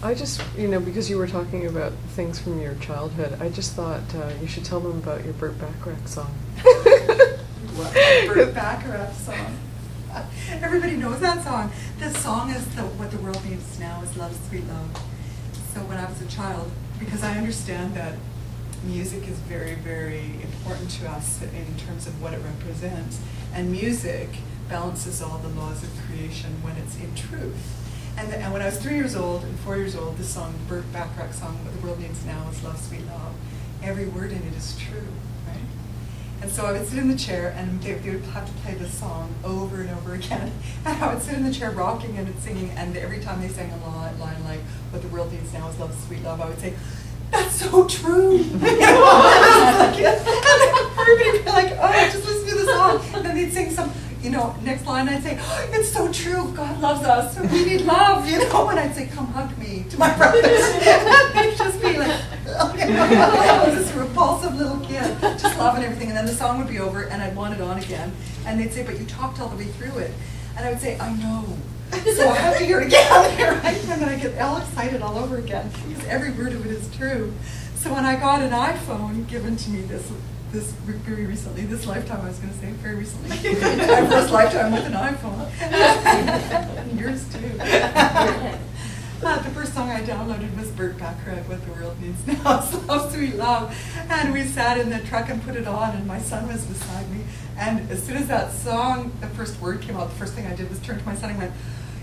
I just, because you were talking about things from your childhood, I just thought you should tell them about your Burt Bacharach song. What? Burt Bacharach song. Everybody knows that song. This song is what the world needs now is love, sweet love. So when I was a child, because I understand that music is very, very important to us in terms of what it represents, and music balances all the laws of creation when it's in truth. And when I was 3 years old and 4 years old, this song, Burt Bacharach song, What the World Needs Now is Love, Sweet Love, every word in it is true, right? And so I would sit in the chair and they would have to play this song over and over again. And I would sit in the chair rocking and singing, and every time they sang a line like, what the world needs now is love, sweet love, I would say, that's so true. And everybody would be like, oh, just listen to the song. And then they'd sing some, next line I'd say, oh, it's so true, God loves us, we need love, and I'd say, come hug me to my brothers. And they'd just be like, I was this repulsive little kid, just loving everything. And then the song would be over and I'd want it on again. And they'd say, but you talked all the way through it. And I would say, I know. So I have to hear it again, right? And then I get all excited all over again, because every word of it is true. So when I got an iPhone given to me this very recently, this lifetime, I was going to say very recently, my first lifetime with an iPhone, and yours too. The first song I downloaded was Burt Bacharach, What the World Needs Now is Love, Sweet Love. And we sat in the truck and put it on, and my son was beside me. And as soon as that song, the first word came out, the first thing I did was turn to my son and went,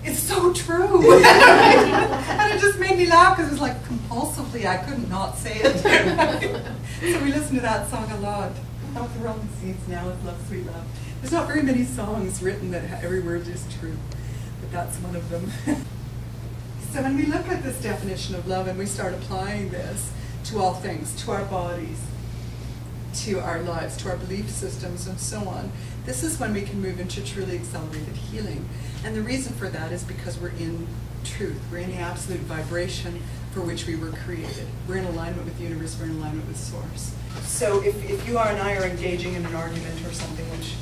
it's so true. And it just made me laugh because it was like compulsively, I couldn't not say it. So we listened to that song a lot. What the world needs now is love, sweet love. There's not very many songs written that every word is true, but that's one of them. So when we look at this definition of love and we start applying this to all things, to our bodies, to our lives, to our belief systems, and so on, this is when we can move into truly accelerated healing. And the reason for that is because we're in truth. We're in the absolute vibration for which we were created. We're in alignment with the universe. We're in alignment with Source. So if you and I are engaging in an argument or something, which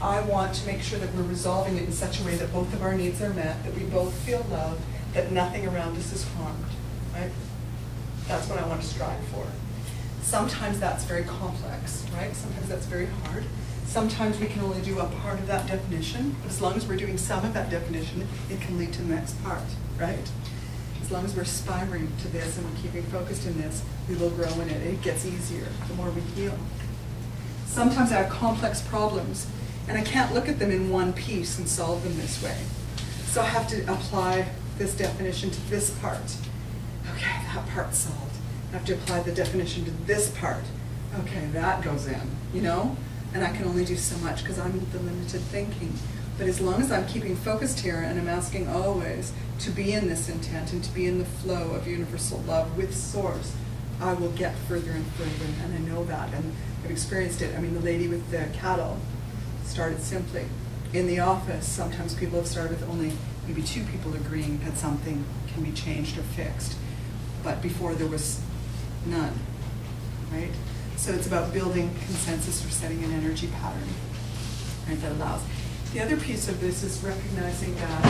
I want to make sure that we're resolving it in such a way that both of our needs are met, that we both feel loved, that nothing around us is harmed, right? That's what I want to strive for. Sometimes that's very complex, right? Sometimes that's very hard. Sometimes we can only do a part of that definition, but as long as we're doing some of that definition, it can lead to the next part, right? As long as we're aspiring to this and we're keeping focused in this, we will grow in it. It gets easier the more we heal. Sometimes I have complex problems, and I can't look at them in one piece and solve them this way. So I have to apply this definition to this part. Okay, that part's solved. I have to apply the definition to this part. Okay, that goes in, And I can only do so much because I'm the limited thinking. But as long as I'm keeping focused here and I'm asking always to be in this intent and to be in the flow of universal love with Source, I will get further and further, and I know that, and I've experienced it. I mean, the lady with the cattle started simply. In the office, sometimes people have started with only maybe 2 people agreeing that something can be changed or fixed. But before there was none, right? So it's about building consensus or setting an energy pattern, right, that allows. The other piece of this is recognizing that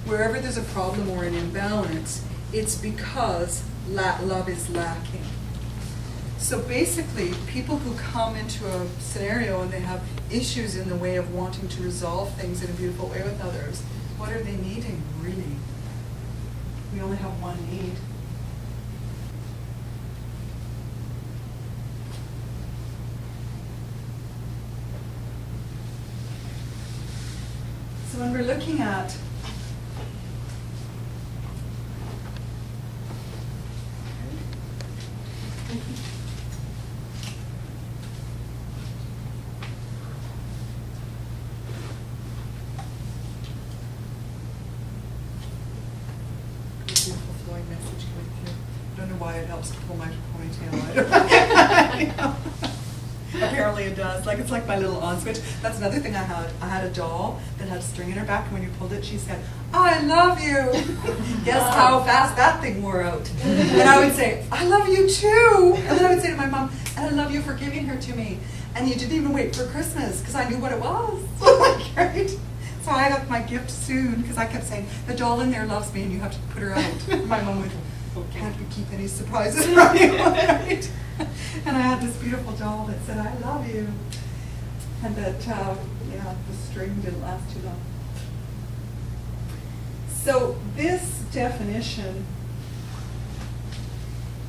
wherever there's a problem or an imbalance, it's because love is lacking. So basically, people who come into a scenario and they have issues in the way of wanting to resolve things in a beautiful way with others, what are they needing, really? We only have one need. So when we're looking at beautiful flowing message coming through. I don't know why it helps to pull my ponytail out. Apparently it does. Like, it's like my little on switch. That's another thing I had. I had a doll that had a string in her back, and when you pulled it, she said, I love you. Guess how fast that thing wore out. And I would say, I love you too. And then I would say to my mom, and I love you for giving her to me. And you didn't even wait for Christmas, because I knew what it was. Right? So I got my gift soon, because I kept saying, the doll in there loves me and you have to put her out. My mom would, can't we keep any surprises from you? Right? And I had this beautiful doll that said, I love you. And that, yeah, the string didn't last too long. So this definition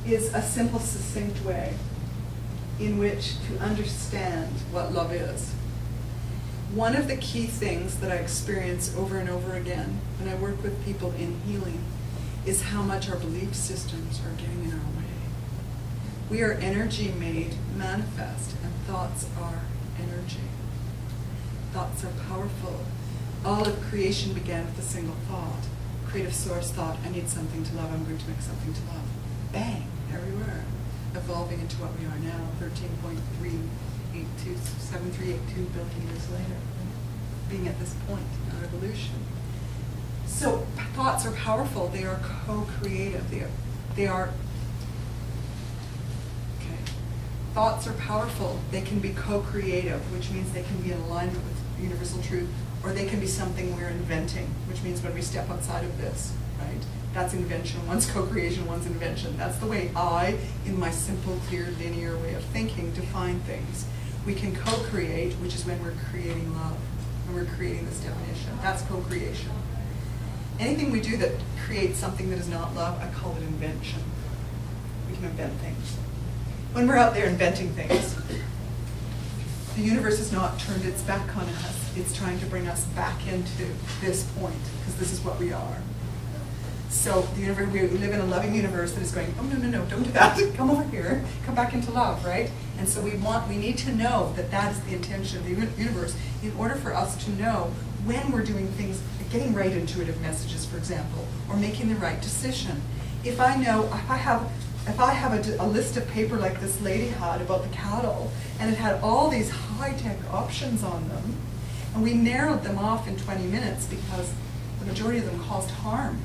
is a simple, succinct way in which to understand what love is. One of the key things that I experience over and over again when I work with people in healing is how much our belief systems are getting in our way. We are energy made manifest, and thoughts are energy. Thoughts are powerful. All of creation began with a single thought. Creative source thought, I need something to love, I'm going to make something to love. Bang, there we were, evolving into what we are now, 7382 billion years later, being at this point in our evolution. So thoughts are powerful. They are co-creative. They are okay. Thoughts are powerful. They can be co-creative, which means they can be in alignment with universal truth, or they can be something we're inventing, which means when we step outside of this, right? That's invention. One's co-creation, one's invention. That's the way I, in my simple, clear, linear way of thinking, define things. We can co-create, which is when we're creating love, when we're creating this definition. That's co-creation. Anything we do that creates something that is not love, I call it invention. We can invent things. When we're out there inventing things, the universe has not turned its back on us. It's trying to bring us back into this point, because this is what we are. So the universe, we live in a loving universe that is going, oh, no, don't do that. Come over here. Come back into love, right? And so we need to know that that is the intention of the universe in order for us to know when we're doing things, getting right intuitive messages, for example, or making the right decision. If I know, if I have a list of paper like this lady had about the cattle, and it had all these high-tech options on them, and we narrowed them off in 20 minutes because the majority of them caused harm,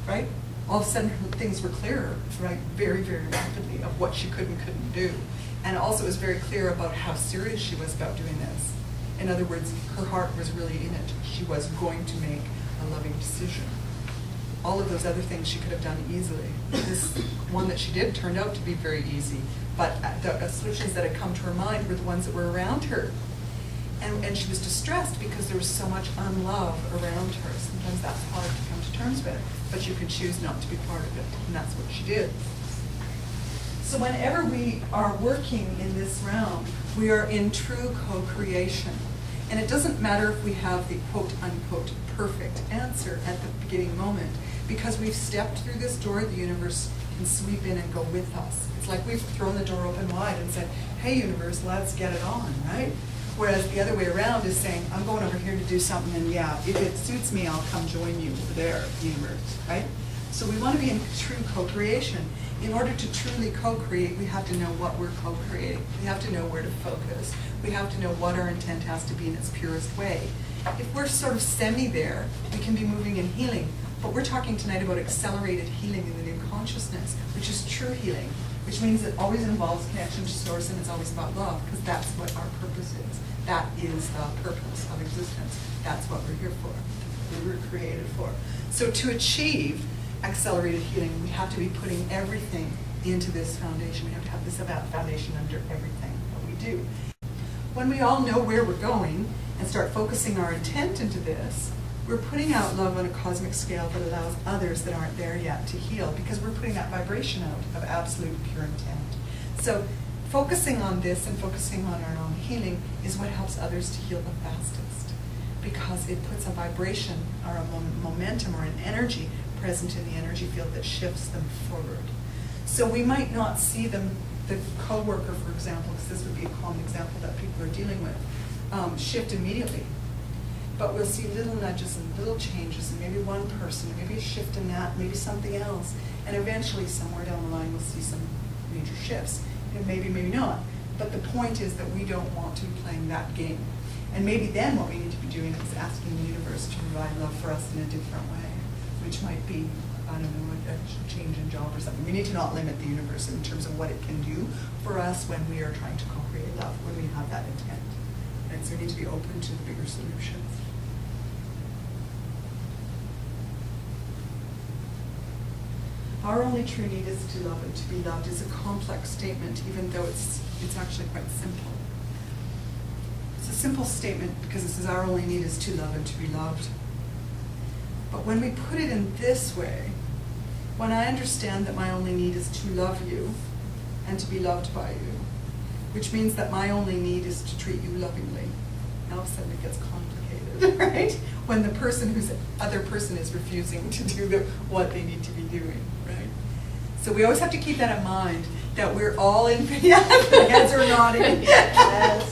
right? All of a sudden things were clearer, right, very, very rapidly of what she could and couldn't do. And also it was very clear about how serious she was about doing this. In other words, her heart was really in it. She was going to make a loving decision. All of those other things she could have done easily. This one that she did turned out to be very easy, but the solutions that had come to her mind were the ones that were around her. And she was distressed because there was so much unlove around her. Sometimes that's hard to come to terms with, but you can choose not to be part of it, and that's what she did. So whenever we are working in this realm, we are in true co-creation. And it doesn't matter if we have the quote-unquote perfect answer at the beginning moment, because we've stepped through this door, the universe can sweep in and go with us. It's like we've thrown the door open wide and said, hey universe, let's get it on, right? Whereas the other way around is saying, I'm going over here to do something, and yeah, if it suits me, I'll come join you over there, universe, right? So we want to be in true co-creation. In order to truly co-create, we have to know what we're co-creating. We have to know where to focus. We have to know what our intent has to be in its purest way. If we're sort of semi there, we can be moving in healing. But we're talking tonight about accelerated healing in the new consciousness, which is true healing, which means it always involves connection to source, and it's always about love, because that's what our purpose is. That is the purpose of existence. That's what we're here for. We were created for. So to achieve accelerated healing, we have to be putting everything into this foundation. We have to have this foundation under everything that we do. When we all know where we're going and start focusing our intent into this, we're putting out love on a cosmic scale that allows others that aren't there yet to heal, because we're putting that vibration out of absolute pure intent. So focusing on this and focusing on our own healing is what helps others to heal the fastest, because it puts a vibration or a momentum or an energy present in the energy field that shifts them forward. So we might not see them, the coworker, for example, because this would be a common example that people are dealing with, shift immediately. But we'll see little nudges and little changes, and maybe one person, maybe a shift in that, maybe something else, and eventually somewhere down the line we'll see some major shifts. And maybe, maybe not. But the point is that we don't want to be playing that game. And maybe then what we need to be doing is asking the universe to provide love for us in a different way, which might be, I don't know, a change in job or something. We need to not limit the universe in terms of what it can do for us when we are trying to co-create love, when we have that intent. And so we need to be open to the bigger solutions. Our only true need is to love and to be loved is a complex statement, even though it's actually quite simple. It's a simple statement because it says our only need is to love and to be loved. But when we put it in this way, when I understand that my only need is to love you and to be loved by you, which means that my only need is to treat you lovingly, now all of a sudden it gets complicated, right? When the person who's the other person is refusing to do what they need to be doing, right? So we always have to keep that in mind, that we're all in, yeah, the heads are nodding. Yes.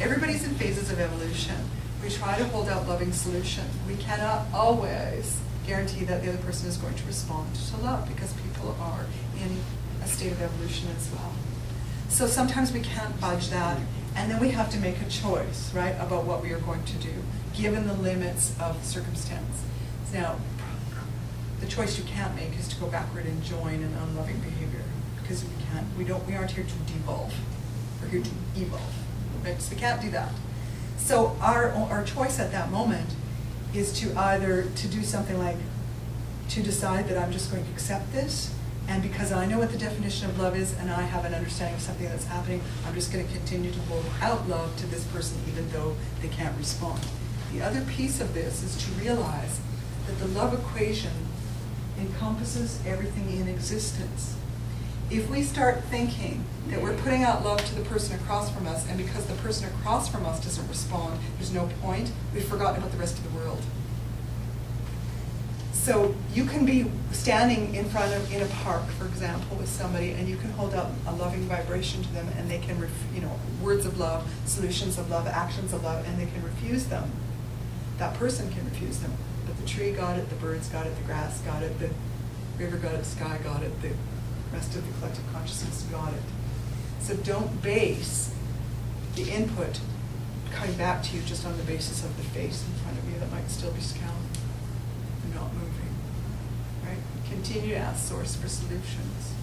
Everybody's in phases of evolution. We try to hold out loving solution. We cannot always guarantee that the other person is going to respond to love, because people are in a state of evolution as well. So sometimes we can't budge that, and then we have to make a choice, right, about what we are going to do, given the limits of circumstance. Now, the choice you can't make is to go backward and join an unloving behavior, because we aren't here to devolve. We're here to evolve, right? So we can't do that. So our choice at that moment is to either to do something like to decide that I'm just going to accept this, and because I know what the definition of love is and I have an understanding of something that's happening, I'm just going to continue to hold out love to this person even though they can't respond. The other piece of this is to realize that the love equation encompasses everything in existence. If we start thinking that we're putting out love to the person across from us, and because the person across from us doesn't respond, there's no point, we've forgotten about the rest of the world. So you can be standing in a park, for example, with somebody, and you can hold out a loving vibration to them, and they can, words of love, solutions of love, actions of love, and they can refuse them. That person can refuse them. But the tree got it, the birds got it, the grass got it, the river got it, the sky got it, the rest of the collective consciousness got it. So don't base the input coming back to you just on the basis of the face in front of you that might still be scowling and not moving. Right? Continue to ask Source for solutions.